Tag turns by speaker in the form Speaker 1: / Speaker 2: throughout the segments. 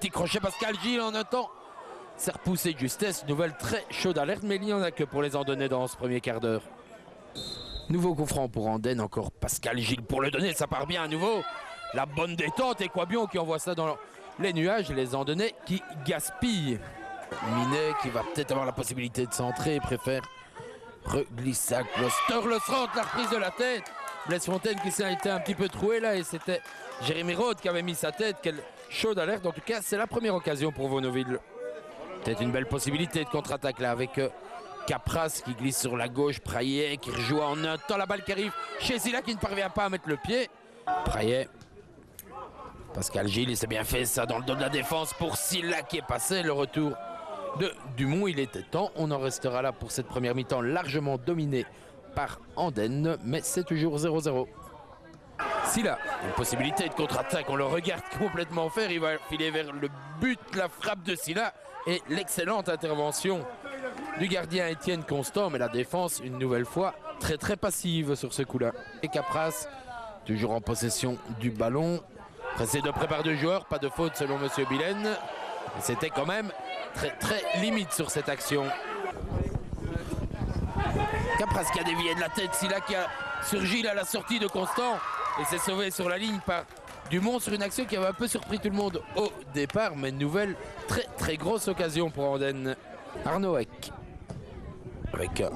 Speaker 1: petit crochet Pascal Gilles en un temps. C'est repoussé de justesse. Nouvelle très chaude alerte, mais il n'y en a que pour les Andennais dans ce premier quart d'heure. Nouveau coup franc pour Andenne, encore Pascal Gilles pour le donner, ça part bien à nouveau. La bonne détente et Quabion qui envoie ça dans les nuages, les Andennais qui gaspillent. Minet qui va peut-être avoir la possibilité de centrer, préfère reglisser à Kloster, le centre, la reprise de la tête. Blaise Fontaine qui s'est été un petit peu troué là et c'était Jérémy Rode qui avait mis sa tête. Quelle chaude alerte, en tout cas c'est la première occasion pour Vauneville. Peut-être une belle possibilité de contre-attaque là avec Capras qui glisse sur la gauche, Praillet qui rejoue en un temps, la balle qui arrive chez Silla qui ne parvient pas à mettre le pied. Praillet, Pascal Gilles, il s'est bien fait ça dans le dos de la défense pour Silla qui est passé. Le retour de Dumont, il était temps. On en restera là pour cette première mi-temps largement dominée par Andenne, mais c'est toujours 0-0. Silla, une possibilité de contre-attaque, on le regarde complètement faire, il va filer vers le but, la frappe de Silla et l'excellente intervention du gardien Étienne Constant, mais la défense une nouvelle fois très passive sur ce coup-là. Et Capras, toujours en possession du ballon, pressé de préparer deux joueurs, pas de faute selon Monsieur Billen. C'était quand même très limite sur cette action. Capras qui a dévié de la tête, Silla qui a surgi à la sortie de Constant et s'est sauvé sur la ligne par Dumont sur une action qui avait un peu surpris tout le monde au départ, mais une nouvelle très grosse occasion pour Andenne. Arnaud Eck avec un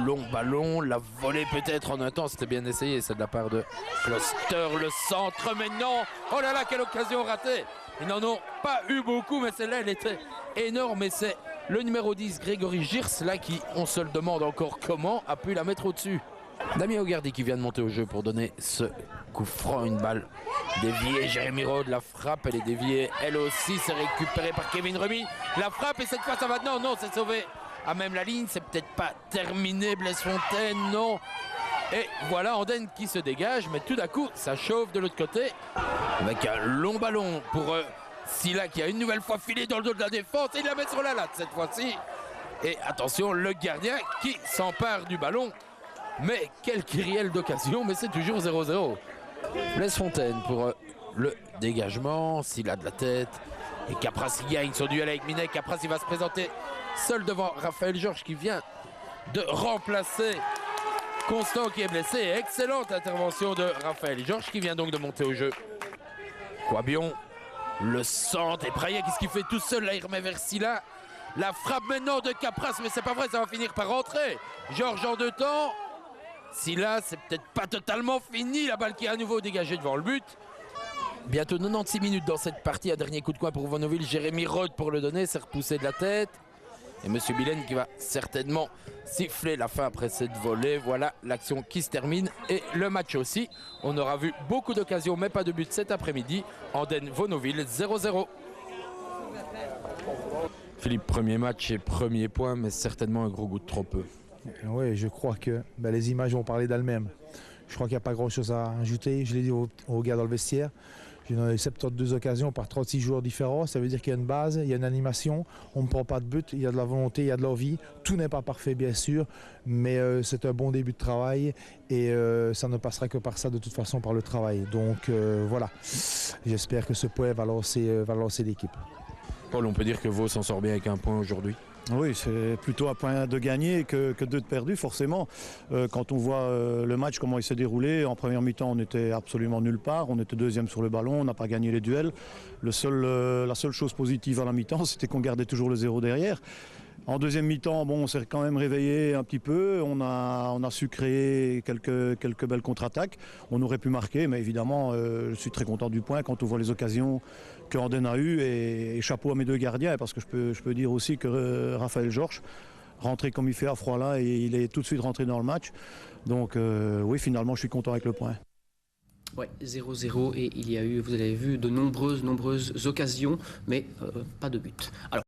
Speaker 1: long ballon, la volée peut-être en un temps, c'était bien essayé, c'est de la part de Kloster, le centre, mais non, oh là là, quelle occasion ratée. Ils n'en ont pas eu beaucoup, mais celle-là, elle était énorme, et c'est le numéro 10, Grégory Girs, là, qui, on se le demande encore comment, a pu la mettre au-dessus. Damien Augardi qui vient de monter au jeu pour donner ce coup franc, une balle déviée, Jérémy Rode, la frappe, elle est déviée, elle aussi, c'est récupéré par Kevin Remy, la frappe, et cette fois, ça va, non, c'est sauvé. À même la ligne, c'est peut-être pas terminé, Blaise Fontaine, non. Et voilà Andenne qui se dégage, mais tout d'un coup, ça chauffe de l'autre côté. Avec un long ballon pour Silla qui a une nouvelle fois filé dans le dos de la défense. Et il la met sur la latte cette fois-ci. Et attention, le gardien qui s'empare du ballon. Mais quel kyriel d'occasion, mais c'est toujours 0-0. Blaise Fontaine pour le dégagement, Silla de la tête. Et Capras il gagne son duel avec Minet. Capras il va se présenter seul devant Raphaël Georges qui vient de remplacer Constant qui est blessé. Excellente intervention de Raphaël Georges qui vient donc de monter au jeu. Quabion, le centre et Praillet qu'est-ce qu'il fait tout seul là, il remet vers Silla. La frappe maintenant de Capras, mais c'est pas vrai, ça va finir par rentrer. Georges en deux temps. Silla, c'est peut-être pas totalement fini, la balle qui est à nouveau dégagée devant le but. Bientôt 96 minutes dans cette partie, un dernier coup de coin pour Vauneville, Jérémy Rode pour le donner, c'est repoussé de la tête. Et Monsieur Billen qui va certainement siffler la fin après cette volée. Voilà l'action qui se termine et le match aussi. On aura vu beaucoup d'occasions mais pas de but cet après-midi. Andenne Vauneville 0-0. Philippe, premier match et premier point, mais certainement un gros goût de trop peu.
Speaker 2: Oui, je crois que les images vont parler d'elles-mêmes. Je crois qu'il n'y a pas grand-chose à ajouter. Je l'ai dit aux gars dans le vestiaire. J'ai eu 72 occasions par 36 joueurs différents. Ça veut dire qu'il y a une base, il y a une animation. On ne prend pas de but, il y a de la volonté, il y a de l'envie. Tout n'est pas parfait, bien sûr, mais c'est un bon début de travail et ça ne passera que par ça, de toute façon, par le travail. Donc voilà, j'espère que ce point va lancer l'équipe.
Speaker 1: Paul, on peut dire que Vaud s'en sort bien avec un point aujourd'hui.
Speaker 3: Oui, c'est plutôt un point de gagné que deux de perdu, forcément. Quand on voit le match, comment il s'est déroulé, en première mi-temps, on était absolument nulle part. On était deuxième sur le ballon, on n'a pas gagné les duels. La seule chose positive à la mi-temps, c'était qu'on gardait toujours le 0 derrière. En deuxième mi-temps, bon, on s'est quand même réveillé un petit peu. On a su créer quelques belles contre-attaques. On aurait pu marquer, mais évidemment, je suis très content du point quand on voit les occasions que Andenne a eues. Et chapeau à mes deux gardiens, parce que je peux dire aussi que Raphaël Georges, rentré comme il fait à froid là, et il est tout de suite rentré dans le match. Donc oui, finalement, je suis content avec le point.
Speaker 4: Ouais, 0-0 et il y a eu, vous avez vu, de nombreuses occasions, mais pas de but. Alors,